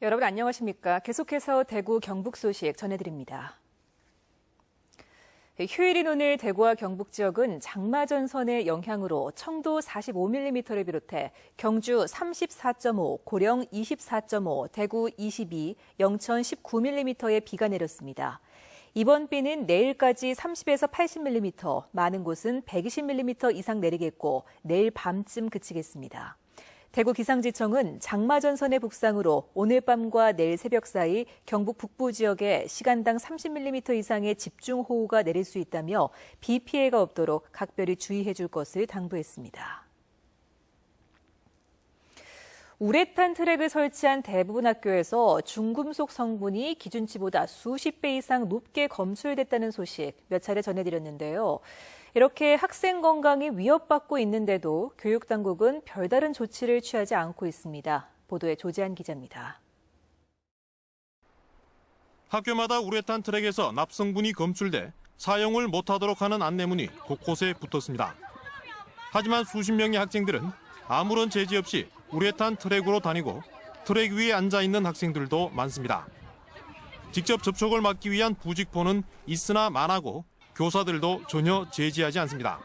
여러분 안녕하십니까? 계속해서 대구 경북 소식 전해드립니다. 휴일인 오늘 대구와 경북 지역은 장마전선의 영향으로 청도 45mm를 비롯해 경주 34.5, 고령 24.5, 대구 22, 영천 19mm의 비가 내렸습니다. 이번 비는 내일까지 30에서 80mm, 많은 곳은 120mm 이상 내리겠고 내일 밤쯤 그치겠습니다. 대구 기상지청은 장마전선의 북상으로 오늘 밤과 내일 새벽 사이 경북 북부 지역에 시간당 30mm 이상의 집중호우가 내릴 수 있다며 비 피해가 없도록 각별히 주의해 줄 것을 당부했습니다. 우레탄 트랙을 설치한 대부분 학교에서 중금속 성분이 기준치보다 수십 배 이상 높게 검출됐다는 소식 몇 차례 전해드렸는데요. 이렇게 학생 건강이 위협받고 있는데도 교육당국은 별다른 조치를 취하지 않고 있습니다. 보도에 조재한 기자입니다. 학교마다 우레탄 트랙에서 납성분이 검출돼 사용을 못하도록 하는 안내문이 곳곳에 붙었습니다. 하지만 수십 명의 학생들은 아무런 제지 없이 우레탄 트랙으로 다니고 트랙 위에 앉아 있는 학생들도 많습니다. 직접 접촉을 막기 위한 부직포는 있으나 많아고 교사들도 전혀 제지하지 않습니다.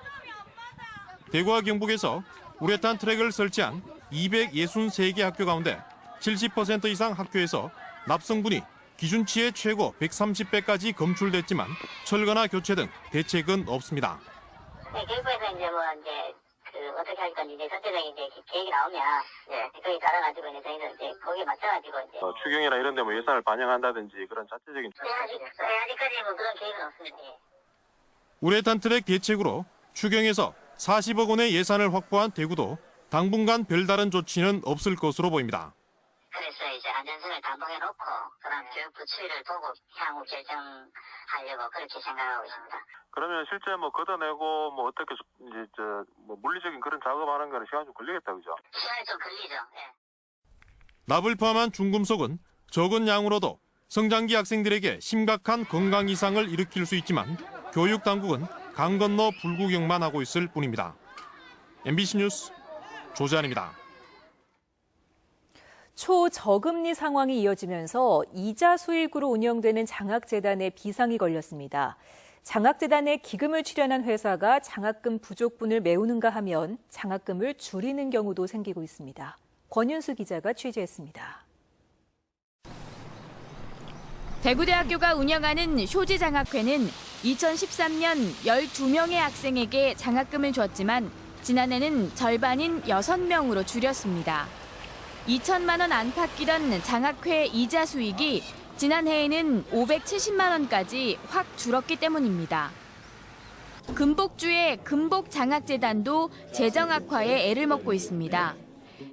대구와 경북에서 우레탄 트랙을 설치한 263개 학교 가운데 70% 이상 학교에서 납성분이 기준치의 최고 130배까지 검출됐지만 철거나 교체 등 대책은 없습니다. 네, 교육부에서 어떻게 할 건지 전체적인 계획이 나오면 거기에 따라가지고 저희는 거기에 맞춰가지고 추경이나 이런 데 예산을 반영한다든지 그런 자체적인 아직까지 그런 계획은 없습니다. 우레탄 트랙 대책으로 추경에서 40억 원의 예산을 확보한 대구도 당분간 별다른 조치는 없을 것으로 보입니다. 그래서 안전선을 담보해놓고 그런 교육부 추이를 보고 향후 결정하려고 그렇게 생각하고 있습니다. 그러면 실제 걷어내고 어떻게 물리적인 그런 작업하는 거는 시간 좀 걸리겠다, 그죠? 시간이 좀 걸리죠. 예. 납을 포함한 중금속은 적은 양으로도 성장기 학생들에게 심각한 건강 이상을 일으킬 수 있지만 교육 당국은 강 건너 불구경만 하고 있을 뿐입니다. MBC 뉴스 조재환입니다. 초저금리 상황이 이어지면서 이자 수익으로 운영되는 장학재단에 비상이 걸렸습니다. 장학재단에 기금을 출연한 회사가 장학금 부족분을 메우는가 하면 장학금을 줄이는 경우도 생기고 있습니다. 권윤수 기자가 취재했습니다. 대구대학교가 운영하는 쇼지장학회는 2013년 12명의 학생에게 장학금을 줬지만 지난해는 절반인 6명으로 줄였습니다. 2천만 원 안팎이던 장학회 이자 수익이 지난해에는 570만 원까지 확 줄었기 때문입니다. 금복주의 금복장학재단도 재정 악화에 애를 먹고 있습니다.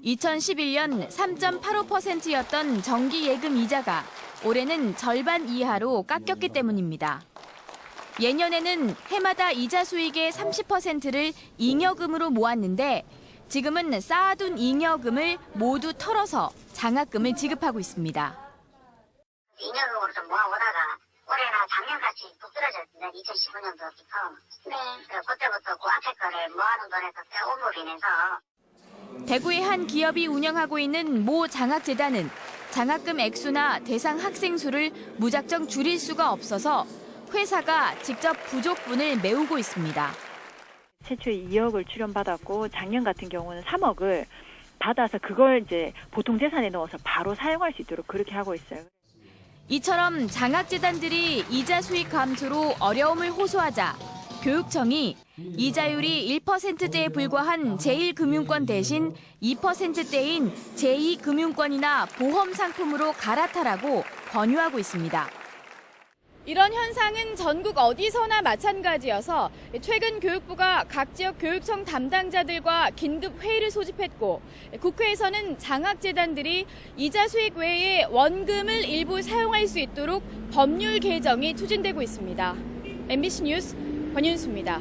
2011년 3.85%였던 정기 예금 이자가 올해는 절반 이하로 깎였기 때문입니다. 예년에는 해마다 이자 수익의 30%를 잉여금으로 모았는데 지금은 쌓아둔 잉여금을 모두 털어서 장학금을 지급하고 있습니다. 잉여금으로 좀 모아오다가 올해나 작년같이 뚝 떨어졌습니다. 2015년도부터. 그때부터 그 앞에 거를 모아놓은 돈에서 빼옴으로 인해서 대구의 한 기업이 운영하고 있는 모 장학재단은 장학금 액수나 대상 학생 수를 무작정 줄일 수가 없어서 회사가 직접 부족분을 메우고 있습니다. 최초에 2억을 출연받았고 작년 같은 경우는 3억을 받아서 그걸 보통 재산에 넣어서 바로 사용할 수 있도록 그렇게 하고 있어요. 이처럼 장학재단들이 이자 수익 감소로 어려움을 호소하자 교육청이 이자율이 1%대에 불과한 제1금융권 대신 2%대인 제2금융권이나 보험 상품으로 갈아타라고 권유하고 있습니다. 이런 현상은 전국 어디서나 마찬가지여서 최근 교육부가 각 지역 교육청 담당자들과 긴급 회의를 소집했고 국회에서는 장학재단들이 이자 수익 외에 원금을 일부 사용할 수 있도록 법률 개정이 추진되고 있습니다. MBC 뉴스 권윤수입니다.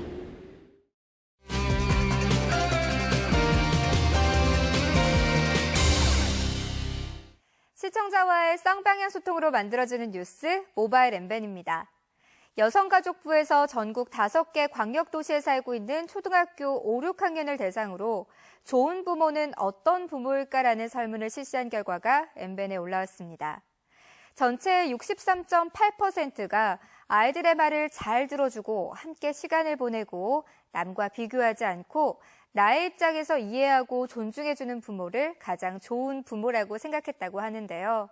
시청자와의 쌍방향 소통으로 만들어지는 뉴스 모바일 MBN입니다. 여성가족부에서 전국 5개 광역도시에 살고 있는 초등학교 5, 6학년을 대상으로 좋은 부모는 어떤 부모일까라는 설문을 실시한 결과가 MBN에 올라왔습니다. 전체의 63.8%가 아이들의 말을 잘 들어주고 함께 시간을 보내고 남과 비교하지 않고 나의 입장에서 이해하고 존중해주는 부모를 가장 좋은 부모라고 생각했다고 하는데요.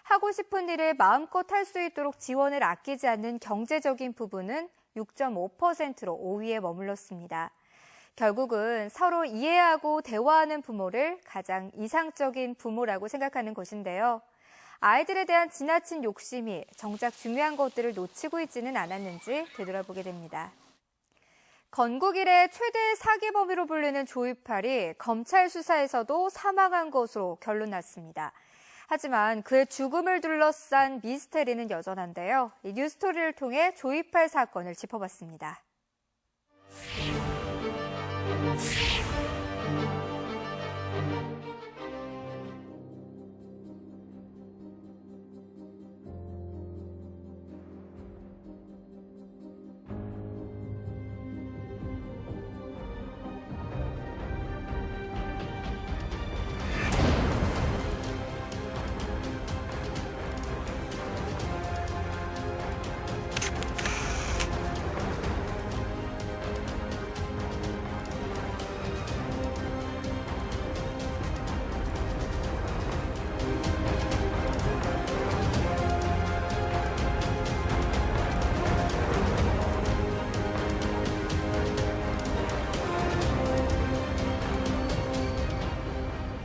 하고 싶은 일을 마음껏 할 수 있도록 지원을 아끼지 않는 경제적인 부분은 6.5%로 5위에 머물렀습니다. 결국은 서로 이해하고 대화하는 부모를 가장 이상적인 부모라고 생각하는 것인데요. 아이들에 대한 지나친 욕심이 정작 중요한 것들을 놓치고 있지는 않았는지 되돌아보게 됩니다. 건국 이래 최대 사기범으로 불리는 조이팔이 검찰 수사에서도 사망한 것으로 결론 났습니다. 하지만 그의 죽음을 둘러싼 미스테리는 여전한데요. 이 뉴스토리를 통해 조이팔 사건을 짚어봤습니다.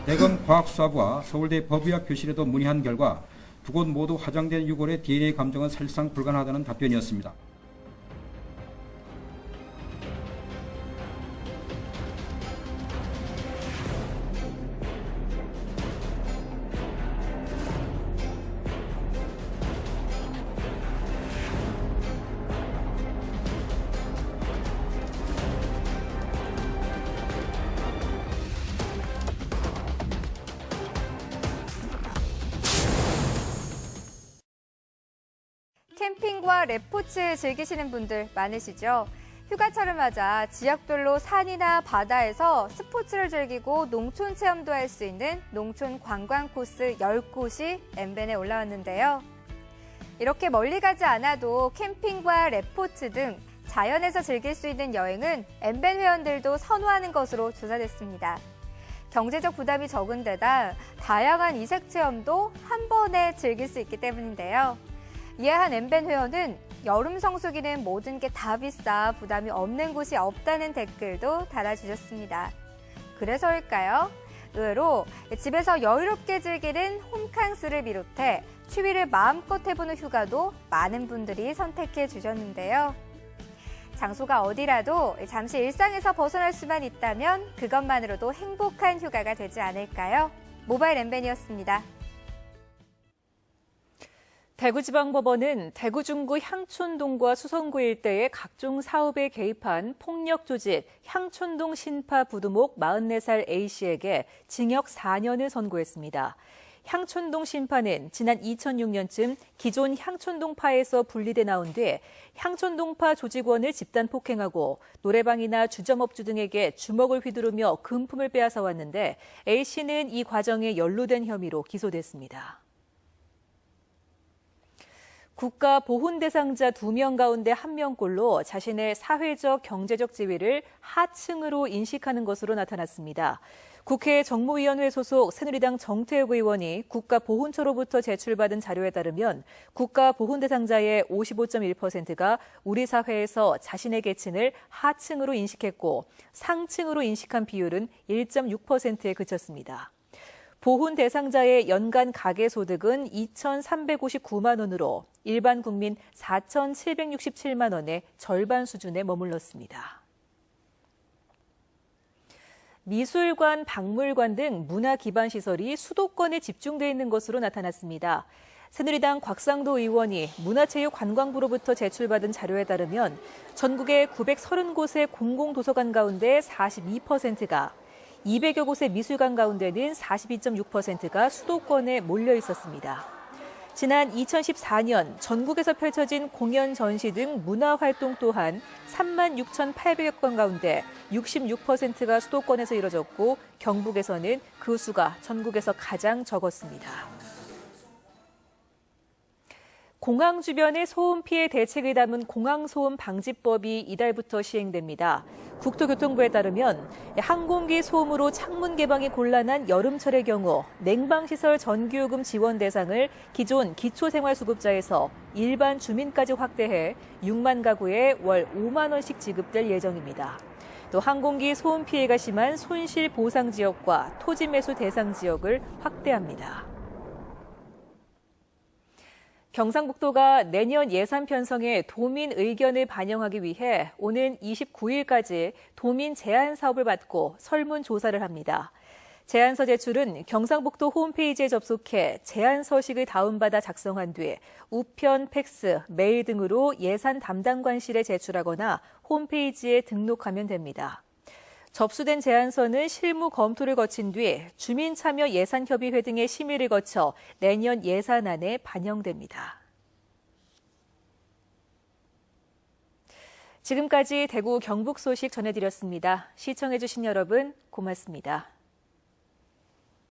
대검 과학수사부와 서울대 법의학 교실에도 문의한 결과 두 곳 모두 화장된 유골의 DNA 감정은 사실상 불가능하다는 답변이었습니다. 캠핑과 레포츠 즐기시는 분들 많으시죠? 휴가철을 맞아 지역별로 산이나 바다에서 스포츠를 즐기고 농촌 체험도 할 수 있는 농촌 관광 코스 10곳이 MBN에 올라왔는데요. 이렇게 멀리 가지 않아도 캠핑과 레포츠 등 자연에서 즐길 수 있는 여행은 MBN 회원들도 선호하는 것으로 조사됐습니다. 경제적 부담이 적은 데다 다양한 이색 체험도 한 번에 즐길 수 있기 때문인데요. 이에 한 MBN 회원은 여름 성수기는 모든 게 다 비싸 부담이 없는 곳이 없다는 댓글도 달아주셨습니다. 그래서일까요? 의외로 집에서 여유롭게 즐기는 홈캉스를 비롯해 추위를 마음껏 해보는 휴가도 많은 분들이 선택해 주셨는데요. 장소가 어디라도 잠시 일상에서 벗어날 수만 있다면 그것만으로도 행복한 휴가가 되지 않을까요? 모바일 MBN이었습니다. 대구지방법원은 대구 중구 향촌동과 수성구 일대의 각종 사업에 개입한 폭력 조직 향촌동 신파 부두목 44살 A씨에게 징역 4년을 선고했습니다. 향촌동 신파는 지난 2006년쯤 기존 향촌동파에서 분리돼 나온 뒤 향촌동파 조직원을 집단 폭행하고 노래방이나 주점업주 등에게 주먹을 휘두르며 금품을 빼앗아 왔는데 A씨는 이 과정에 연루된 혐의로 기소됐습니다. 국가 보훈 대상자 2명 가운데 1명꼴로 자신의 사회적, 경제적 지위를 하층으로 인식하는 것으로 나타났습니다. 국회 정무위원회 소속 새누리당 정태욱 의원이 국가보훈처로부터 제출받은 자료에 따르면 국가 보훈 대상자의 55.1%가 우리 사회에서 자신의 계층을 하층으로 인식했고 상층으로 인식한 비율은 1.6%에 그쳤습니다. 보훈 대상자의 연간 가계소득은 2,359만 원으로 일반 국민 4,767만 원의 절반 수준에 머물렀습니다. 미술관, 박물관 등 문화 기반 시설이 수도권에 집중돼 있는 것으로 나타났습니다. 새누리당 곽상도 의원이 문화체육관광부로부터 제출받은 자료에 따르면 전국의 930곳의 공공도서관 가운데 42%가 200여 곳의 미술관 가운데는 42.6%가 수도권에 몰려 있었습니다. 지난 2014년 전국에서 펼쳐진 공연, 전시 등 문화활동 또한 36,800여 건 가운데 66%가 수도권에서 이뤄졌고 경북에서는 그 수가 전국에서 가장 적었습니다. 공항 주변의 소음 피해 대책을 담은 공항소음 방지법이 이달부터 시행됩니다. 국토교통부에 따르면 항공기 소음으로 창문 개방이 곤란한 여름철의 경우 냉방시설 전기요금 지원 대상을 기존 기초생활수급자에서 일반 주민까지 확대해 6만 가구에 월 5만 원씩 지급될 예정입니다. 또 항공기 소음 피해가 심한 손실 보상 지역과 토지 매수 대상 지역을 확대합니다. 경상북도가 내년 예산 편성에 도민 의견을 반영하기 위해 오는 29일까지 도민 제안 사업을 받고 설문조사를 합니다. 제안서 제출은 경상북도 홈페이지에 접속해 제안 서식을 다운받아 작성한 뒤 우편, 팩스, 메일 등으로 예산 담당관실에 제출하거나 홈페이지에 등록하면 됩니다. 접수된 제안서는 실무 검토를 거친 뒤 주민참여예산협의회 등의 심의를 거쳐 내년 예산안에 반영됩니다. 지금까지 대구 경북 소식 전해드렸습니다. 시청해주신 여러분 고맙습니다.